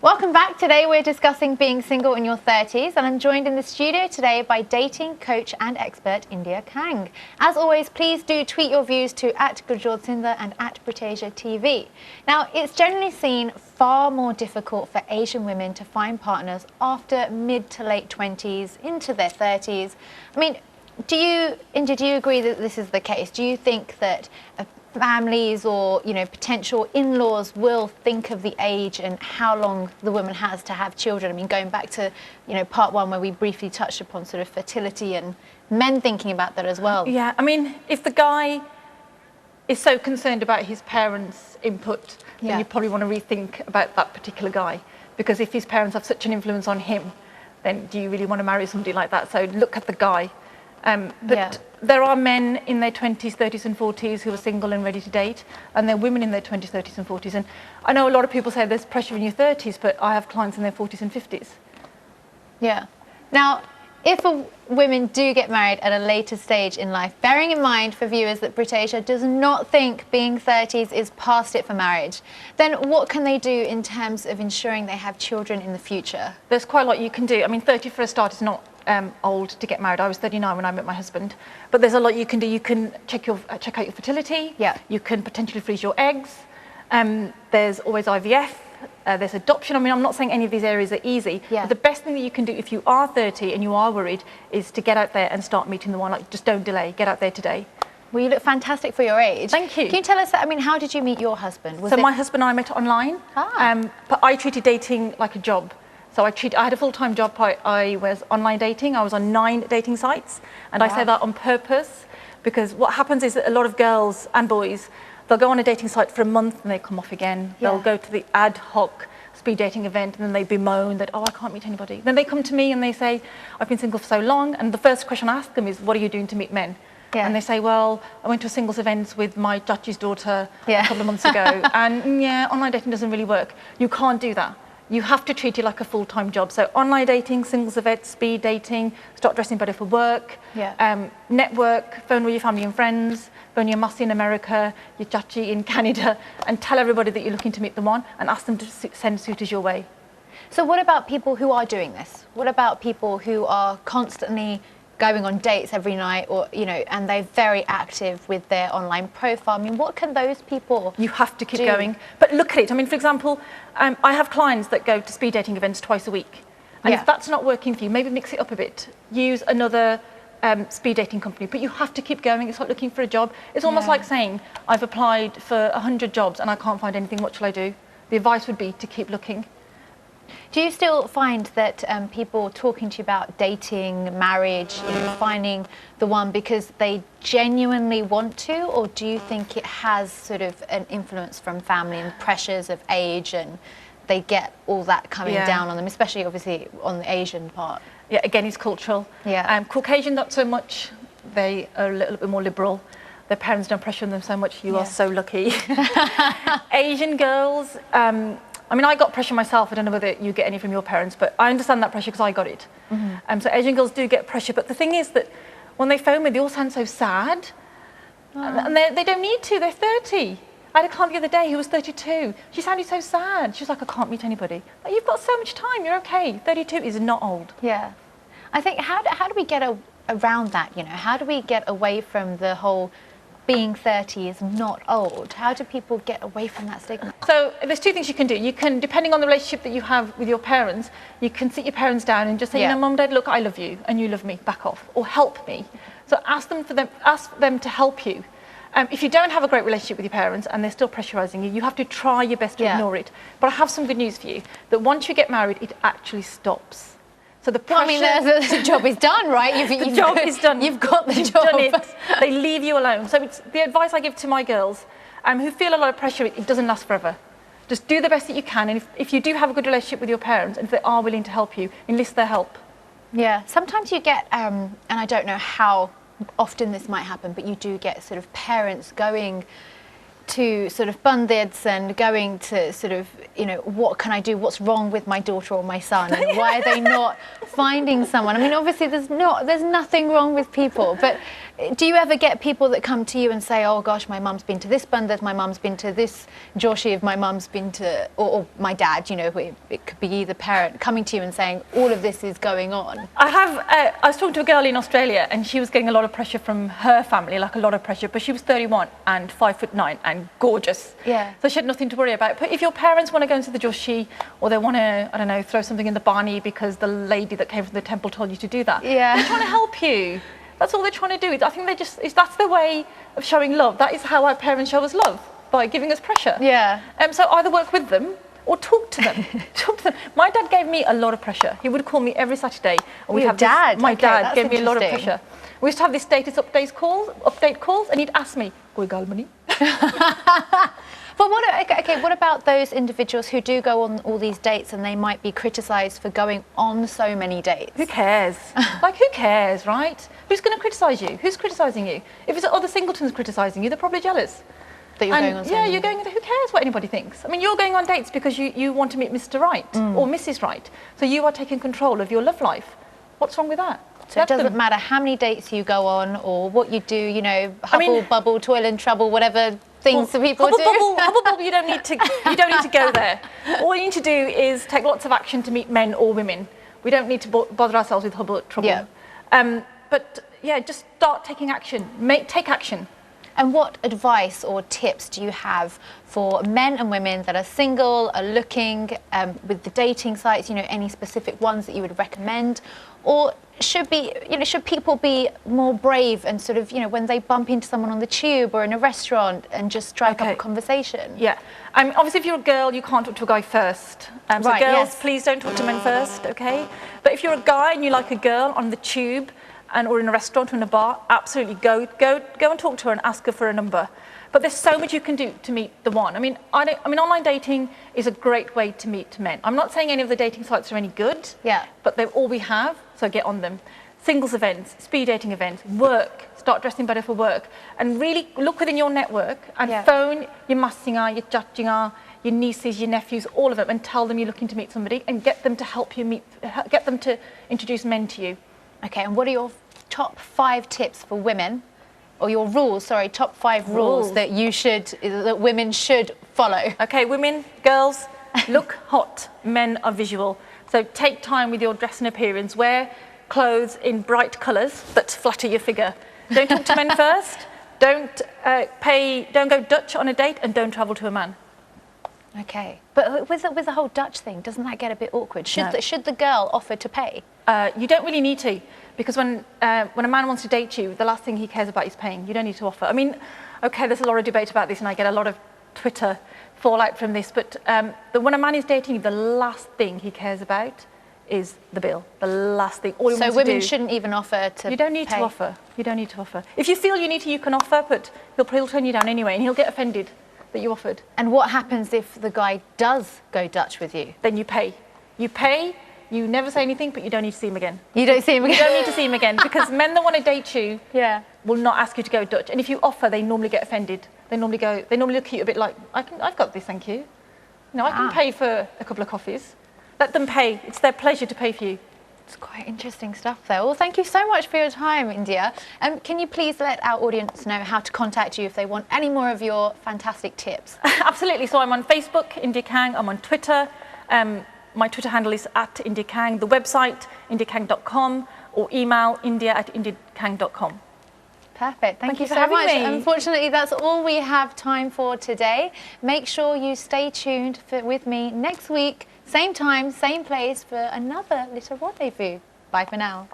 Welcome back. Today we're discussing being single in your 30s, and I'm joined in the studio today by dating coach and expert India Kang. As always, please do tweet your views to @Gurjot and @Britasia Now, it's generally seen far more difficult for Asian women to find partners after mid to late 20s into their 30s. I mean, India, do you agree that this is the case? Do you think that families or potential in-laws will think of the age and how long the woman has to have children? I mean, going back to part one where we briefly touched upon sort of fertility and men thinking about that as well. Yeah, I mean, if the guy is so concerned about his parents' input, then you probably want to rethink about that particular guy, because if his parents have such an influence on him, then do you really want to marry somebody like that? So look at the guy. But there are men in their 20s, 30s and 40s who are single and ready to date, and there are women in their 20s, 30s and 40s. And I know a lot of people say there's pressure in your 30s, but I have clients in their 40s and 50s. Yeah. Now, if women do get married at a later stage in life, bearing in mind for viewers that Britasia does not think being 30s is past it for marriage, then what can they do in terms of ensuring they have children in the future? There's quite a lot you can do. I mean, 30 for a start is not old to get married. I was 39 when I met my husband, but there's a lot you can do. You can check out your fertility. Yeah. You can potentially freeze your eggs. There's always IVF. There's adoption. I mean, I'm not saying any of these areas are easy, but the best thing that you can do if you are 30 and you are worried is to get out there and start meeting the one. Like, just don't delay. Get out there today. Well, you look fantastic for your age. Thank you. Can you tell us, I mean, how did you meet your husband? My husband and I met online, but I treated dating like a job. So I had a full-time job. I was online dating. I was on 9 dating sites. And I say that on purpose, because what happens is that a lot of girls and boys, they'll go on a dating site for a month and they come off again. They'll go to the ad hoc speed dating event and then they bemoan that, I can't meet anybody. Then they come to me and they say, I've been single for so long. And the first question I ask them is, what are you doing to meet men? And they say, well, I went to a singles event with my Chachi's daughter a couple of months ago. And online dating doesn't really work. You can't do that. You have to treat it like a full-time job. So online dating, singles events, speed dating, start dressing better for work, network, phone with your family and friends, phone your Masi in America, your Chachi in Canada, and tell everybody that you're looking to meet the one and ask them to send suitors your way. So what about people who are doing this? What about people who are constantly going on dates every night, or and they're very active with their online profile? I mean, what can those people You have to keep going. But look at it. I mean, for example, I have clients that go to speed dating events twice a week. And if that's not working for you, maybe mix it up a bit. Use another speed dating company. But you have to keep going. It's like looking for a job. It's almost like saying, I've applied for 100 jobs and I can't find anything. What shall I do? The advice would be to keep looking. Do you still find that people talking to you about dating, marriage, finding the one because they genuinely want to, or do you think it has sort of an influence from family and pressures of age, and they get all that coming down on them, especially obviously on the Asian part? Yeah, again, it's cultural. Caucasian, not so much. They are a little bit more liberal. Their parents don't pressure them so much. You are so lucky. Asian girls, I mean, I got pressure myself. I don't know whether you get any from your parents, but I understand that pressure because I got it. So Asian girls do get pressure. But the thing is that when they phone me, they all sound so sad. And they don't need to. They're 30. I had a client the other day who was 32. She sounded so sad. She was like, I can't meet anybody. Like, you've got so much time. You're okay. 32 is not old. Yeah. I think, how do we get around that? How do we get away from the whole being 30 is not old? How do people get away from that stigma? So there's 2 things you can do. You can, depending on the relationship that you have with your parents, you can sit your parents down and just say, Mum, Dad, look, I love you and you love me, back off, or help me. So ask them to help you. If you don't have a great relationship with your parents and they're still pressurising you, you have to try your best to ignore it. But I have some good news for you, that once you get married, it actually stops. So the pressure... Well, I mean, the job is done, right? The job is done. You've got the You've job. done it. They leave you alone. So it's the advice I give to my girls who feel a lot of pressure, it doesn't last forever. Just do the best that you can. And if you do have a good relationship with your parents and if they are willing to help you, enlist their help. Yeah. Sometimes you get, and I don't know how often this might happen, but you do get sort of parents going to sort of pundits and going to sort of, what can I do? What's wrong with my daughter or my son? And why are they not finding someone? I mean, obviously there's nothing wrong with people, but do you ever get people that come to you and say, oh gosh, my mum's been to this bandit, my mum's been to this joshi, my mum's been to, or my dad, you know, it could be either parent, coming to you and saying, all of this is going on? I was talking to a girl in Australia and she was getting a lot of pressure from her family, like a lot of pressure, but she was 31 and 5'9" and gorgeous. Yeah. So she had nothing to worry about. But if your parents want to go into the joshi, or they want to, I don't know, throw something in the bani because the lady that came from the temple told you to do that, yeah, they're trying to help you. That's all they're trying to do. I think that's their way of showing love. That is how our parents show us love, by giving us pressure. Yeah. So either work with them or talk to them. Talk to them. My dad gave me a lot of pressure. He would call me every Saturday. And Your dad? My dad that's gave me a lot of pressure. We used to have these status update calls, and he'd ask me, "Koi gal bani?" But what about those individuals who do go on all these dates and they might be criticised for going on so many dates? Who cares? Like, who cares, right? Who's going to criticise you? Who's criticising you? If it's other singletons criticising you, they're probably jealous. That you're going on so many you're going. Who cares what anybody thinks? I mean, you're going on dates because you want to meet Mr. Right or Mrs. Right. So you are taking control of your love life. What's wrong with that? So it doesn't matter how many dates you go on or what you do, you know, hubble, bubble, toil and trouble, whatever things that people do. Hubble bubble, you don't need to go there. All you need to do is take lots of action to meet men or women. We don't need to bother ourselves with hubble trouble. Yeah. But yeah, just start taking action. Take action. And what advice or tips do you have for men and women that are single, are looking with the dating sites, you know, any specific ones that you would recommend? Or should people be more brave and sort of, you know, when they bump into someone on the tube or in a restaurant and just strike up a conversation? Yeah. Obviously, if you're a girl, you can't talk to a guy first. So right, girls, please don't talk to men first, okay? But if you're a guy and you like a girl on the tube, or in a restaurant or in a bar, absolutely go and talk to her and ask her for a number. But there's so much you can do to meet the one. I mean, online dating is a great way to meet men. I'm not saying any of the dating sites are any good, but they're all we have, so get on them. Singles events, speed dating events, work, start dressing better for work, and really look within your network and phone your masinga, your jatjinga, your nieces, your nephews, all of them, and tell them you're looking to meet somebody and get them to help you get them to introduce men to you. Okay, and what are your top 5 tips for women, or your rules, sorry, top 5 rules that women should follow? Okay, women, girls, look hot, men are visual. So take time with your dress and appearance, wear clothes in bright colours that flatter your figure. Don't talk to men first, don't go Dutch on a date, and don't travel to a man. Okay, but with the whole Dutch thing, doesn't that get a bit awkward? Should the girl offer to pay? You don't really need to, because when a man wants to date you, the last thing he cares about is paying. You don't need to offer. I mean, okay, there's a lot of debate about this, and I get a lot of Twitter fallout from this, but when a man is dating you, the last thing he cares about is the bill. The last thing. All he wants to do. So women shouldn't even offer to pay? You don't need to offer. You don't need to offer. If you feel you need to, you can offer, but he'll turn you down anyway, and he'll get offended that you offered. And what happens if the guy does go Dutch with you? Then you pay. You pay, you never say anything, but you don't need to see him again. You don't see him again? You don't need to see him again, because men that want to date you will not ask you to go Dutch. And if you offer, they normally get offended. They normally look at you a bit like, I've got this, thank you. No, I can pay for a couple of coffees. Let them pay. It's their pleasure to pay for you. It's quite interesting stuff there. Well, thank you so much for your time, India. Can you please let our audience know how to contact you if they want any more of your fantastic tips? Absolutely. So I'm on Facebook, India Kang. I'm on Twitter. My Twitter handle is @IndiaKang. The website, indiakang.com, or email india@indiakang.com. Perfect. Thank you so much. Unfortunately, that's all we have time for today. Make sure you stay tuned with me next week, same time, same place, for another little rendezvous. Bye for now.